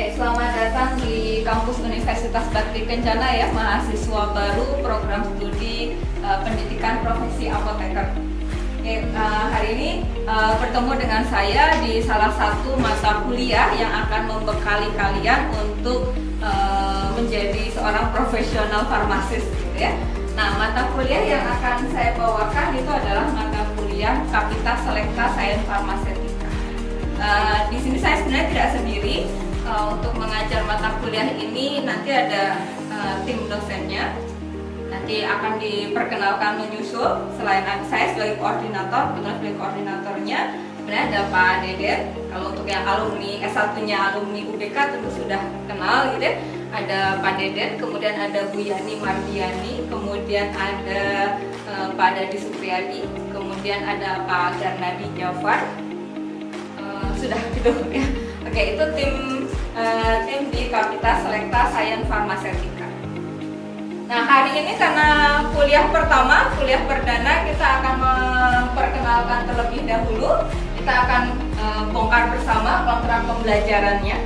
Oke, selamat datang di kampus Universitas Bakti Kencana ya, mahasiswa baru program studi pendidikan profesi apoteker. Oke, hari ini bertemu dengan saya di salah satu mata kuliah yang akan membekali kalian untuk menjadi seorang profesional farmasis gitu ya. Nah, mata kuliah yang akan saya bawakan itu adalah mata kuliah Kapita Selekta Sains Farmasetika. Di sini saya sebenarnya tidak sendiri. Untuk mengajar mata kuliah ini nanti ada tim dosennya. Nanti akan diperkenalkan menyusul. Selain saya sebagai koordinator, kebetulan sebagai koordinatornya sebenarnya ada Pak Deden. Kalau untuk yang alumni S1-nya alumni UBK tentu sudah kenal gitu ya. Ada Pak Deden, kemudian ada Bu Yani Mardiani, kemudian ada Pak Dadi Supriyadi, kemudian ada Pak Garnadi Jafar. Sudah gitu ya. Oke, itu tim di Kapita Selekta Sains Farmasetika. Nah, hari ini karena kuliah pertama, kuliah perdana, kita akan memperkenalkan terlebih dahulu. Kita akan bongkar bersama kontrak pembelajarannya.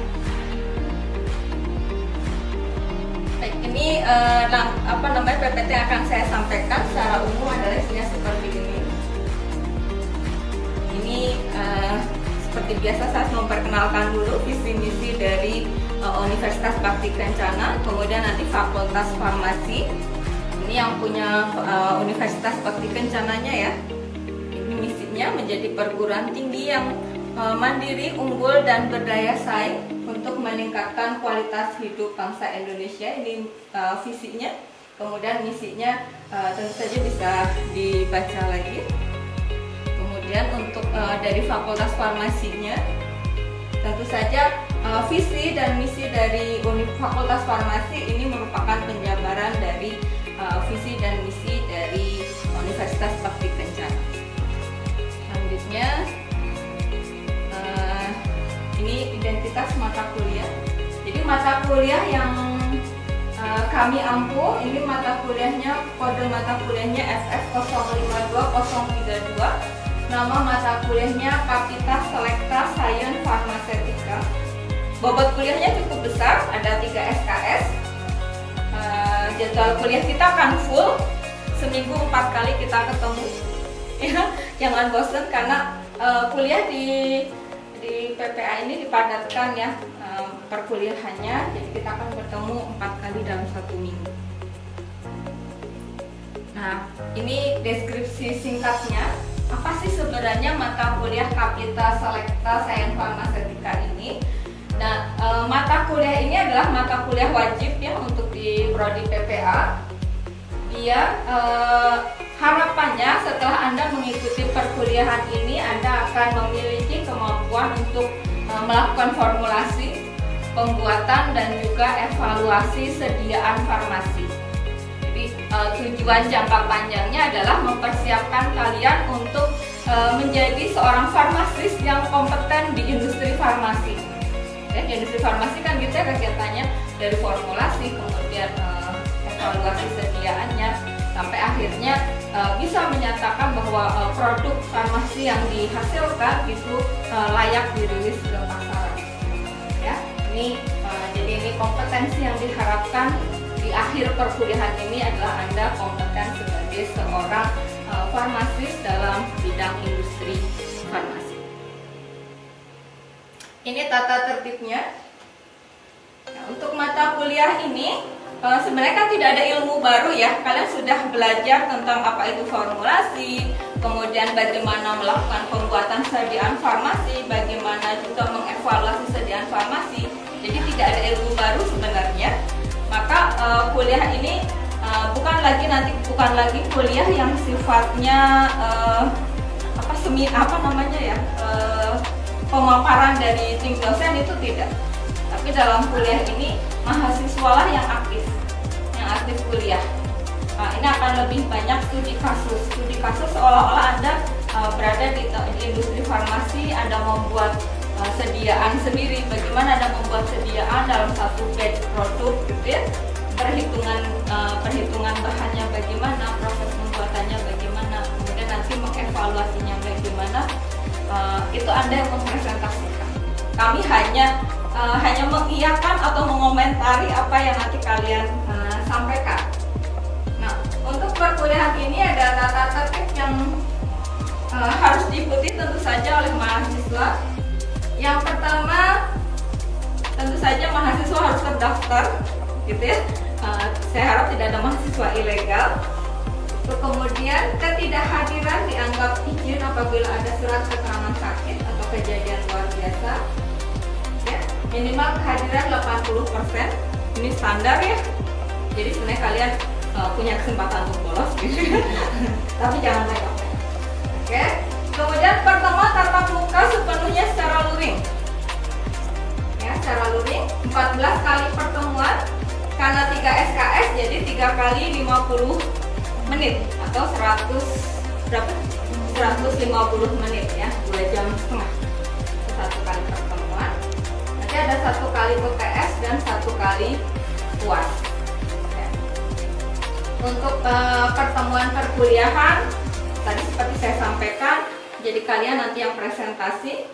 Baik, ini PPT yang akan saya sampaikan secara umum adalah isinya seperti ini. Ini seperti biasa saya memperkenalkan dulu visi misi dari Universitas Bakti Kencana, kemudian nanti Fakultas Farmasi. Ini yang punya Universitas Bakti Kencananya ya. Ini misinya menjadi perguruan tinggi yang mandiri, unggul dan berdaya saing untuk meningkatkan kualitas hidup bangsa Indonesia. Ini visinya. Kemudian misinya tentu saja bisa dibaca lagi. Kemudian untuk dari Fakultas Farmasinya, tentu saja visi dan misi dari Fakultas Farmasi ini merupakan penjabaran dari visi dan misi dari Universitas Bakti Kencana. Selanjutnya, ini identitas mata kuliah. Jadi mata kuliah yang kami ampu, ini mata kuliahnya, kode mata kuliahnya FF052032. Nama mata kuliahnya Kapita Selekta Sains Farmasetika. Bobot kuliahnya cukup besar, ada 3 SKS. Jadwal kuliah kita akan full, seminggu 4 kali kita ketemu. Ya, jangan bosan karena kuliah di PPA ini dipadatkan ya perkuliahannya. Jadi kita akan bertemu 4 kali dalam 1 minggu. Nah, ini deskripsi singkatnya. Apa sih sebenarnya mata kuliah Kapita Selekta Sains Farmasetika ini? Nah, mata kuliah ini adalah mata kuliah wajib ya untuk di prodi PPA. Dia harapannya setelah Anda mengikuti perkuliahan ini, Anda akan memiliki kemampuan untuk melakukan formulasi, pembuatan dan juga evaluasi sediaan farmasi. Tujuan jangka panjangnya adalah mempersiapkan kalian untuk menjadi seorang farmasis yang kompeten di industri farmasi. Ya, di industri farmasi kan gitu ya kegiatannya dari formulasi, kemudian evaluasi sediaannya, sampai akhirnya bisa menyatakan bahwa produk farmasi yang dihasilkan itu layak dirilis ke pasaran. Ya, jadi ini kompetensi yang diharapkan di akhir perkuliahan ini adalah Anda kompeten sebagai seorang farmasis dalam bidang industri farmasi. Ini tata tertibnya. Nah, untuk mata kuliah ini sebenarnya kan tidak ada ilmu baru ya. Kalian sudah belajar tentang apa itu formulasi, kemudian bagaimana melakukan pembuatan sediaan farmasi, bagaimana juga mengevaluasi sediaan farmasi. Jadi tidak ada ilmu baru sebenarnya. Maka kuliah ini bukan lagi kuliah yang sifatnya pemaparan dari tim dosen, itu tidak. Tapi dalam kuliah ini mahasiswalah yang aktif kuliah. Ini akan lebih banyak studi kasus seolah-olah Anda berada di industri farmasi. Anda membuat sediaan sendiri, bagaimana Anda membuat sediaan dalam satu batch produk gitu ya, perhitungan bahannya bagaimana, proses pembuatannya bagaimana, kemudian nanti mengevaluasinya bagaimana, itu Anda yang mempresentasikan. Kami hanya hanya mengiyakan atau mengomentari apa yang nanti kalian sampaikan. Nah, untuk perkuliahan ini ada tata tertib yang harus diikuti tentu saja oleh mahasiswa. Yang pertama, tentu saja mahasiswa harus terdaftar, gitu ya. Saya harap tidak ada mahasiswa ilegal. Kemudian ketidakhadiran dianggap izin apabila ada surat keterangan sakit atau kejadian luar biasa. Ya, minimal kehadiran 80%. Ini standar ya. Jadi sebenarnya kalian punya kesempatan untuk bolos gitu. Tapi jangan banyak. Oke. Kemudian pertemuan tatap muka sepenuhnya secara luring. Ya, secara luring 14 kali pertemuan karena 3 SKS jadi 3 kali 50 menit atau 150 menit ya, 2 jam setengah. Satu kali pertemuan. Nanti ada 1 kali UTS dan 1 kali UAS. Ya. Untuk pertemuan perkuliahan tadi seperti saya sampaikan, jadi kalian nanti yang presentasi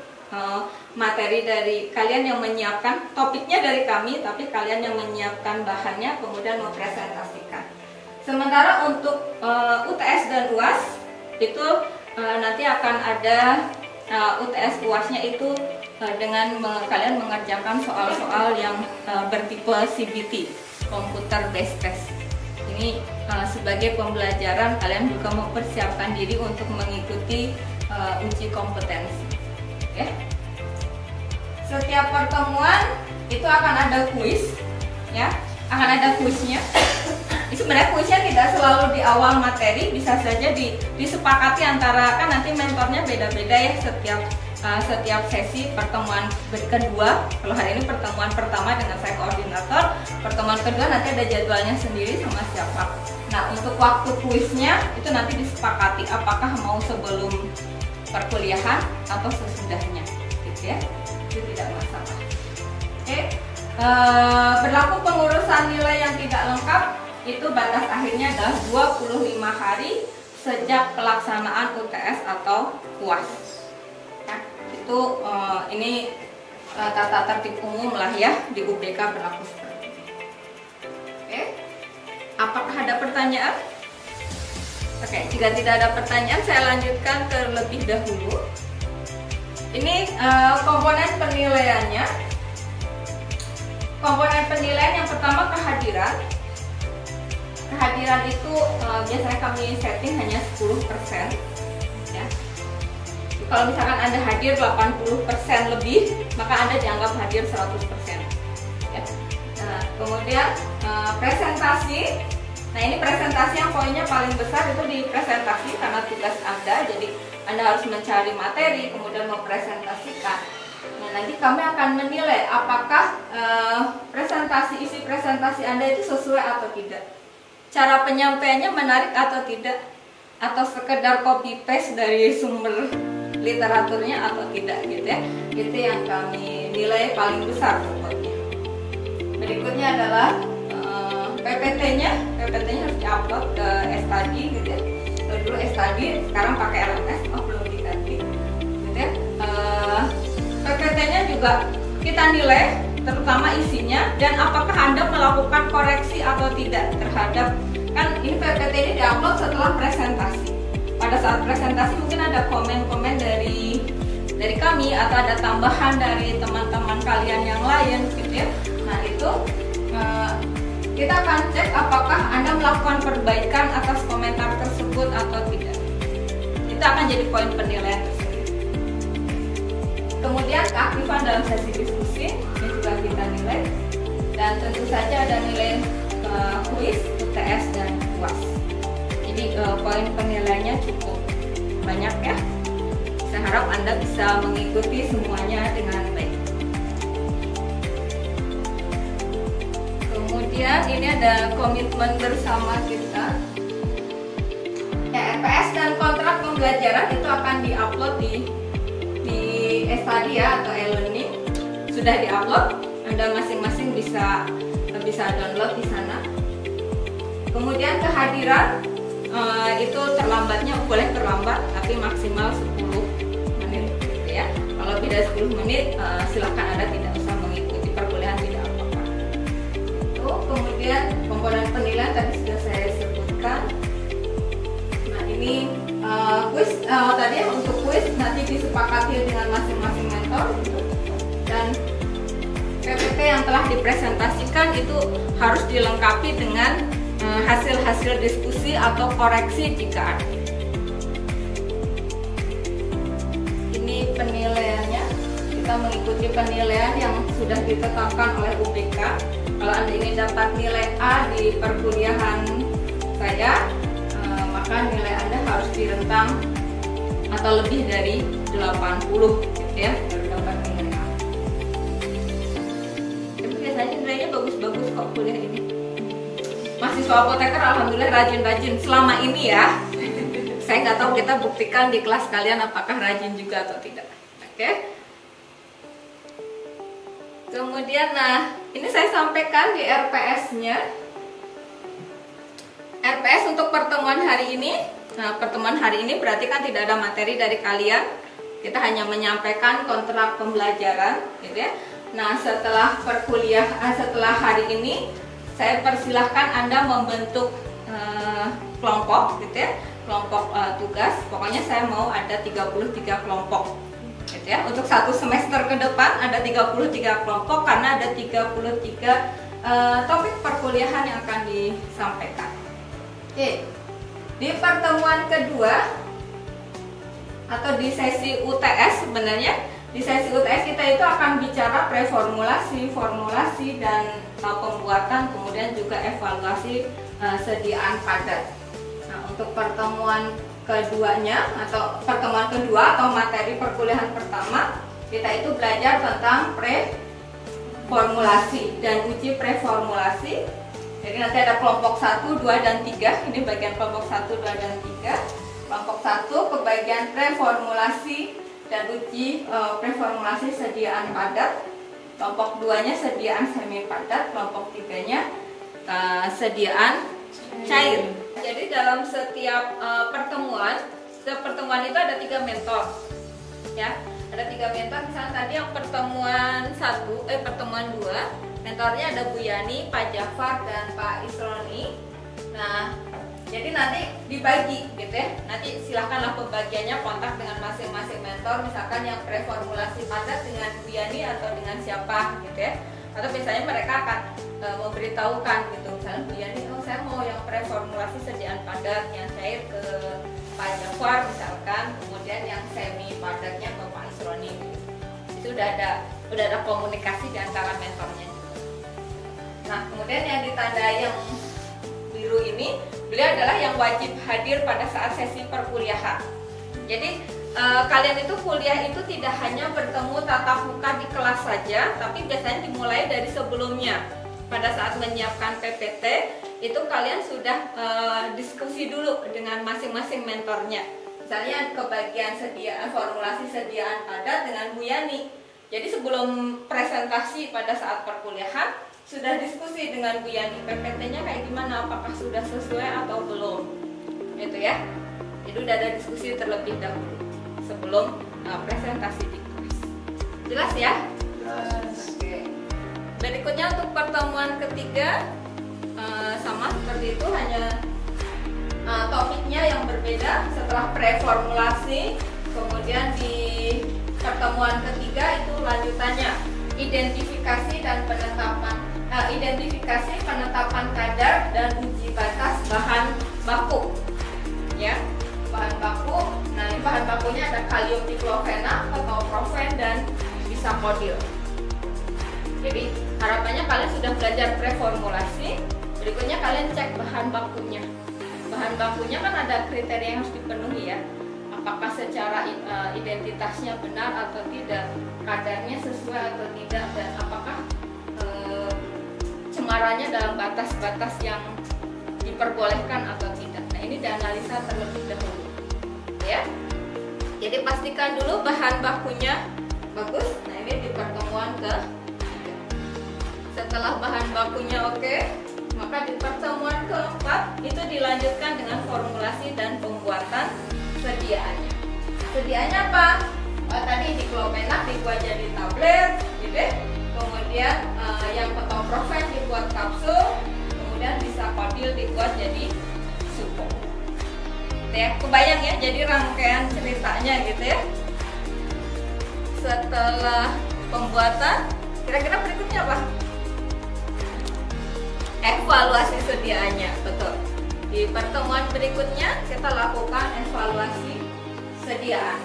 materi dari kalian yang menyiapkan topiknya dari kami, tapi kalian yang menyiapkan bahannya kemudian mempresentasikan. Sementara untuk UTS dan UAS itu nanti akan ada UTS UAS-nya itu dengan kalian mengerjakan soal-soal yang bertipe CBT, Computer Based Test. Ini sebagai pembelajaran kalian juga mempersiapkan diri untuk mengikuti uji kompetensi. Okay. Setiap pertemuan itu akan ada kuis, ya, akan ada kuisnya. Sebenarnya kuisnya tidak selalu di awal materi, bisa saja disepakati antara, kan nanti mentornya beda-beda ya setiap sesi. Pertemuan kedua, kalau hari ini pertemuan pertama dengan saya koordinator, pertemuan kedua nanti ada jadwalnya sendiri sama siapa. Nah, untuk waktu kuisnya itu nanti disepakati apakah mau sebelum perkuliahan atau sesudahnya, gitu ya, itu tidak masalah. Oke. Berlaku pengurusan nilai yang tidak lengkap, itu batas akhirnya adalah 25 hari sejak pelaksanaan UTS atau UAS. Nah, itu ini tata tertib umum lah ya, di UBK berlaku seperti ini. Oke. Apakah ada pertanyaan? Oke, jika tidak ada pertanyaan, saya lanjutkan terlebih dahulu. Ini komponen penilaiannya. Komponen penilaian yang pertama kehadiran. Kehadiran itu biasanya kami setting hanya 10%. Ya. Kalau misalkan Anda hadir 80% lebih, maka Anda dianggap hadir 100%. Ya. Nah, kemudian presentasi. Nah, ini presentasi yang poinnya paling besar itu di presentasi karena tugas Anda. Jadi Anda harus mencari materi, kemudian mempresentasikan. Nah, nanti kami akan menilai apakah isi presentasi Anda itu sesuai atau tidak. Cara penyampaiannya menarik atau tidak, atau sekedar copy paste dari sumber literaturnya atau tidak, gitu ya. Itu yang kami nilai paling besar pokoknya. Berikutnya adalah PPT-nya harus diupload ke Study, gitu ya. Dulu Study, sekarang pakai LMS, belum diganti, gitu ya. PPT-nya juga kita nilai, terutama isinya dan apakah Anda melakukan koreksi atau tidak terhadap, kan ini PPT ini diupload setelah presentasi. Pada saat presentasi mungkin ada komen-komen dari kami atau ada tambahan dari teman-teman kalian yang lain, gitu ya. Nah, itu kita akan cek apakah Anda melakukan perbaikan atas komentar tersebut atau tidak. Itu akan jadi poin penilaian tersebut. Kemudian keaktifan dalam sesi diskusi ini juga kita nilai, dan tentu saja ada nilai kuis, UTS dan UAS. Jadi poin penilaiannya cukup banyak ya. Saya harap Anda bisa mengikuti semuanya dengan baik. Kemudian ini ada komitmen bersama kita. Ya, RPS dan kontrak pembelajaran itu akan diupload di Study ya, atau e-learning. Sudah diupload, Anda masing-masing bisa download di sana. Kemudian kehadiran itu terlambatnya boleh terlambat, tapi maksimal 10 menit, gitu ya. Kalau beda 10 menit, silakan Anda tidak usah mengikuti. kemudian komponen penilaian tadi sudah saya sebutkan. Nah ini kuis tadi untuk kuis nanti disepakati dengan masing-masing mentor, dan PPT yang telah dipresentasikan itu harus dilengkapi dengan hasil-hasil diskusi atau koreksi jika ada. Ini penilaiannya, kita mengikuti penilaian yang sudah ditetapkan oleh UBK. Kalau Anda ingin dapat nilai A di perkuliahan saya, maka nilai Anda harus di rentang atau lebih dari 80 gitu ya, baru dapat nilai A. Tapi biasanya nilainya bagus-bagus kok kuliah ini. Mahasiswa apoteker alhamdulillah rajin-rajin selama ini ya. Saya nggak tahu, kita buktikan di kelas kalian apakah rajin juga atau tidak. Oke. Kemudian, nah ini saya sampaikan di RPS-nya. RPS untuk pertemuan hari ini. Nah, pertemuan hari ini berarti kan tidak ada materi dari kalian. Kita hanya menyampaikan kontrak pembelajaran, gitu ya. Nah, setelah setelah hari ini, saya persilahkan Anda membentuk kelompok, gitu ya. Kelompok tugas. Pokoknya saya mau ada 33 kelompok. Gitu ya. Untuk satu semester ke depan ada 33 kelompok karena ada 33 topik perkuliahan yang akan disampaikan. Oke. Di pertemuan kedua atau di sesi UTS sebenarnya, di sesi UTS kita itu akan bicara preformulasi, formulasi, dan pembuatan, kemudian juga evaluasi sediaan padat. Nah, untuk pertemuan keduanya atau pertemuan kedua atau materi perkuliahan pertama, kita itu belajar tentang preformulasi dan uji preformulasi. Jadi nanti ada kelompok 1, 2, dan 3. Ini bagian kelompok 1, 2, dan 3. Kelompok 1 ke bagian preformulasi dan uji preformulasi sediaan padat. Kelompok 2-nya sediaan semi padat, kelompok 3-nya sediaan cair. Jadi dalam setiap setiap pertemuan itu ada 3 mentor, ya. Ada 3 mentor. Misalnya tadi yang pertemuan 2, mentornya ada Bu Yani, Pak Jafar, dan Pak Isroni. Nah, jadi nanti dibagi, gitu ya. Nanti silahkanlah pembagiannya kontak dengan masing-masing mentor. Misalkan yang preformulasi padat dengan Bu Yani atau dengan siapa, gitu ya. Atau misalnya mereka akan memberitahukan gitu, misalnya Bu Yani, oh saya mau yang preformulasi sediaan padat, yang cair ke Pak Jafar misalkan, kemudian yang semi padatnya ke Pak Isroni. Itu udah ada komunikasi di antara mentornya. Nah, kemudian yang ditandai yang biru ini, beliau adalah yang wajib hadir pada saat sesi perkuliahan. Jadi kalian itu kuliah itu tidak hanya bertemu tatap muka di kelas saja, tapi biasanya dimulai dari sebelumnya. Pada saat menyiapkan PPT, itu kalian sudah diskusi dulu dengan masing-masing mentornya. Misalnya ke bagian formulasi sediaan padat dengan Bu Yani. Jadi sebelum presentasi pada saat perkuliahan, sudah diskusi dengan Bu Yani, PPT-nya kayak gimana, apakah sudah sesuai atau belum, gitu ya. Jadi udah ada diskusi terlebih dahulu sebelum presentasi di kelas. Jelas ya? Jelas. Oke. Berikutnya untuk pertemuan ketiga sama seperti itu, hanya topiknya yang berbeda. Setelah preformulasi, kemudian di pertemuan ketiga itu lanjutannya identifikasi penetapan kadar dan uji batas bahan baku, ya. Bahan baku. Nah, ini bahan bakunya ada kalium diklofenak atau profen dan bisakodil. Jadi harapannya kalian sudah belajar preformulasi. Berikutnya kalian cek bahan bakunya. Bahan bakunya kan ada kriteria yang harus dipenuhi, ya. Apakah secara identitasnya benar atau tidak, kadarnya sesuai atau tidak, dan apakah cemarannya dalam batas-batas yang diperbolehkan atau tidak. Nah, ini dianalisa terlebih dahulu, ya. Jadi pastikan dulu bahan bakunya bagus. Nah, ini di pertemuan setelah bahan bakunya oke, maka di pertemuan keempat itu dilanjutkan dengan formulasi dan pembuatan sediaannya. Sediaannya apa? Tadi diklofenak dibuat jadi tablet, gitu. Kemudian yang petoprofen dibuat kapsul. kemudian bisa kodil dibuat jadi supo. Ya, kebayang ya, jadi rangkaian ceritanya gitu ya. Setelah pembuatan, kira-kira berikutnya apa? Evaluasi sediaannya, betul. Di pertemuan berikutnya kita lakukan evaluasi sediaan.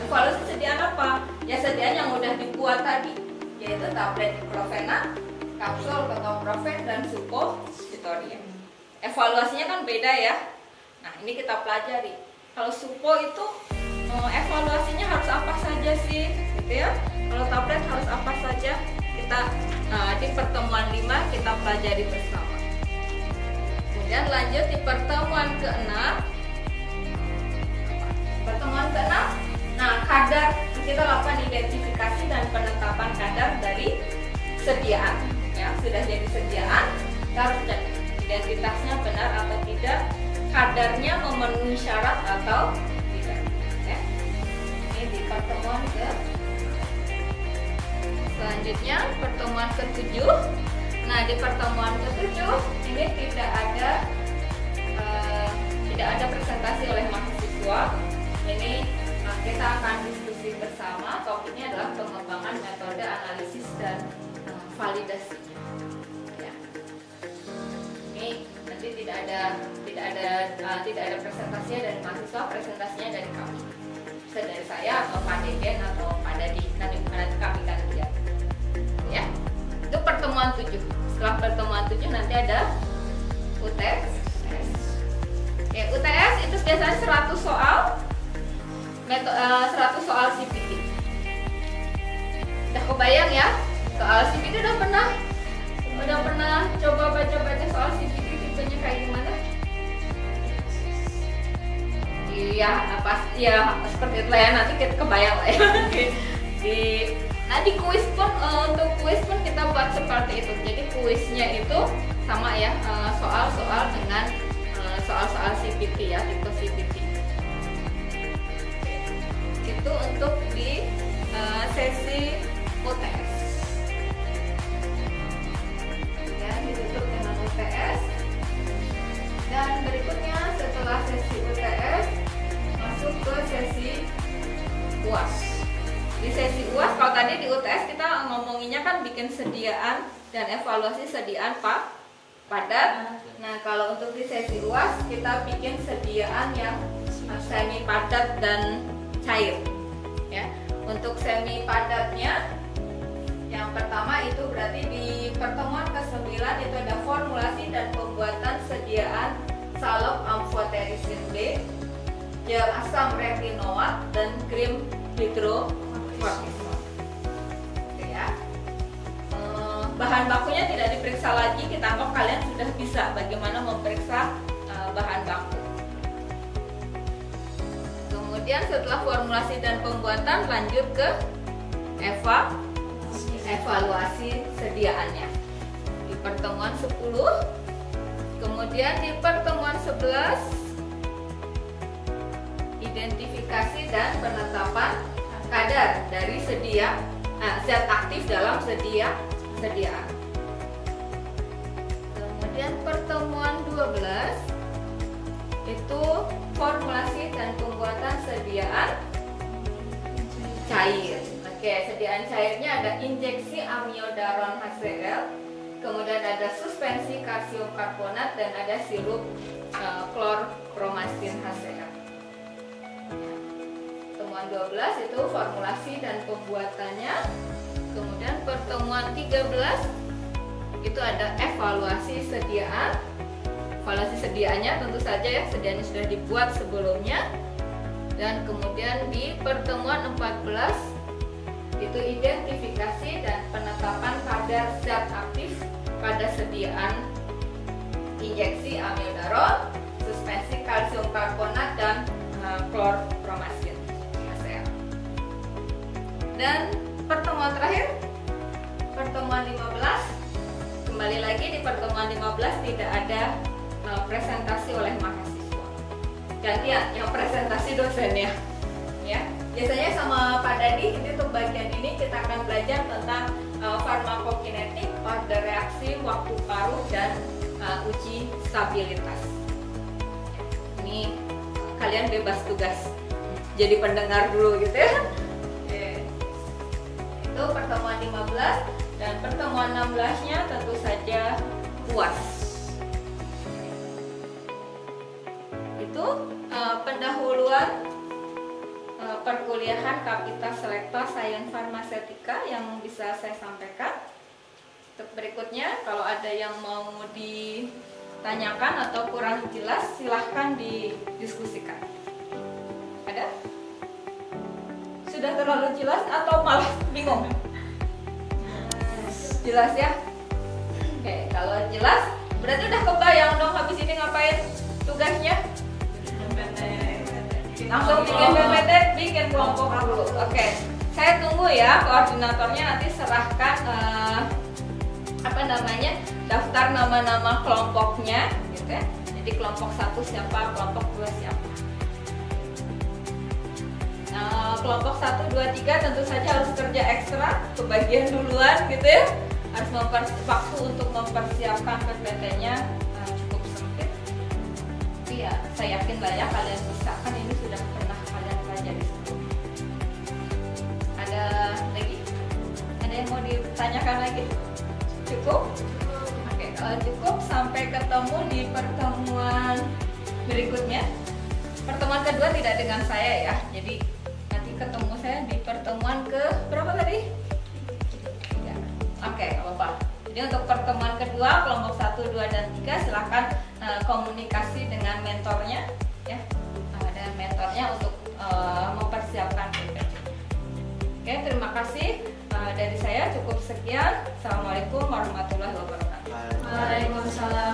Evaluasi sediaan apa? Ya sediaan yang udah dibuat tadi, yaitu tablet diklofenak, kapsul ketoprofen, dan suppositoria. Evaluasinya kan beda ya. Nah ini kita pelajari. Kalau supo itu evaluasinya harus apa saja sih, gitu ya. Kalau tablet harus apa saja, kita di pertemuan 5 kita pelajari bersama. Kemudian lanjut di pertemuan ke-6. Pertemuan ke-6, nah kadar, kita lakukan identifikasi dan penetapan kadar dari sediaan. Ya, sudah jadi sediaan, kita harus cek identitasnya benar atau tidak, kadarnya memenuhi syarat atau tidak. Ya. Ini di pertemuan ke. Selanjutnya pertemuan ke-7. Nah di pertemuan ke-7 ini tidak ada presentasi oleh mahasiswa. Ini kita akan diskusi bersama. Topiknya adalah pengembangan metode analisis dan validasi. Ya. Ini nanti tidak ada presentasinya dari mahasiswa, presentasinya dari kami. Bisa dari saya atau Pak Deden atau Pak Dadi, nanti kami akan lihat. Ya, itu pertemuan 7. Setelah pertemuan 7 nanti ada UTS. Ya, UTS itu biasanya 100 soal, 100 soal CPT. Udah kebayang ya, soal CPT udah pernah coba baca soal CPT tipenya kayak gimana? Iya, pasti ya seperti itu lah ya, nanti kita kebayang lah ya. Nah di kuis pun, untuk kuis pun kita buat seperti itu. Jadi kuisnya itu sama ya, soal-soal dengan soal-soal CPT ya, tipe CPT. Itu untuk di sesi UTS. Ya, ditutup dengan UTS. Dan berikutnya setelah sesi UTS masuk ke sesi UAS. Di sesi UAS, kalau tadi di UTS kita ngomonginnya kan bikin sediaan dan evaluasi sediaan padat. Nah kalau untuk di sesi UAS kita bikin sediaan yang semi padat dan cair. Ya, untuk semi padatnya, yang pertama itu berarti di pertemuan ke-9 itu ada formulasi dan pembuatan sediaan salep amfoterisin B, gel asam retinoat, dan krim hidrokortison. Ya. Bahan bakunya tidak diperiksa lagi, kita anggap kalian sudah bisa bagaimana memeriksa bahan baku. Kemudian setelah formulasi dan pembuatan lanjut ke evaluasi sediaannya di pertemuan 10. Kemudian di pertemuan 11 identifikasi dan penetapan kadar dari zat aktif dalam sediaan. Kemudian pertemuan 12 itu formulasi dan pembuatan sediaan cair. Oke, sediaan cairnya ada injeksi amiodaron HCl, kemudian ada suspensi kalsium karbonat, dan ada sirup klorpromazin HCl. Pertemuan 12 itu formulasi dan pembuatannya. Kemudian pertemuan 13 itu ada evaluasi sediaan. Evaluasi sediaannya tentu saja ya, sediaannya sudah dibuat sebelumnya. Dan kemudian di pertemuan 14 itu identifikasi dan penetapan kadar zat aktif pada sediaan injeksi amiodaron, suspensi kalsium karbonat, dan klorpromazin HCl. Dan pertemuan terakhir, pertemuan 15, kembali lagi di pertemuan 15 tidak ada presentasi oleh mahasiswa. Gantian yang presentasi dosennya. Ya, biasanya sama Pak Dadi, ini untuk bagian ini kita akan belajar tentang farmakokinetik, pada reaksi, waktu paruh, dan uji stabilitas. Ini kalian bebas tugas jadi pendengar dulu gitu ya. Oke. Itu pertemuan 15 dan pertemuan 16-nya tentu saja UAS. Itu pendahuluan perkuliahan Kapita Selekta Sains Farmasetika yang bisa saya sampaikan. Untuk berikutnya, kalau ada yang mau ditanyakan atau kurang jelas, silahkan didiskusikan. Ada? Sudah terlalu jelas atau malah bingung? Jelas ya? Oke, kalau jelas, berarti udah kebayang dong habis ini ngapain tugasnya? Langsung bikin PPT, bikin kelompok dulu. Oke, saya tunggu ya koordinatornya nanti serahkan daftar nama-nama kelompoknya, gitu ya. Jadi kelompok 1 siapa, kelompok 2 siapa. Kelompok 1, 2, 3 tentu saja harus kerja ekstra, kebagian duluan, gitu ya. Harus waktu untuk mempersiapkan PPT-nya cukup sempit. Tapi ya saya yakin lah ya kalian bisa, kan ini sudah pernah kalian pelajari sebelumnya. Ada lagi? Ada yang mau ditanyakan lagi? Cukup? Oke, kalau cukup sampai ketemu di pertemuan berikutnya. Pertemuan kedua tidak dengan saya ya, jadi nanti ketemu saya di pertemuan ke berapa tadi? 3. Oke, gak apa-apa. Jadi untuk pertemuan kedua kelompok 1, 2, dan 3 silahkan komunikasi dengan mentornya ya, dengan mentornya untuk mempersiapkan PPT. Oke, terima kasih. Dari saya cukup sekian. Assalamualaikum warahmatullahi wabarakatuh. Waalaikumsalam.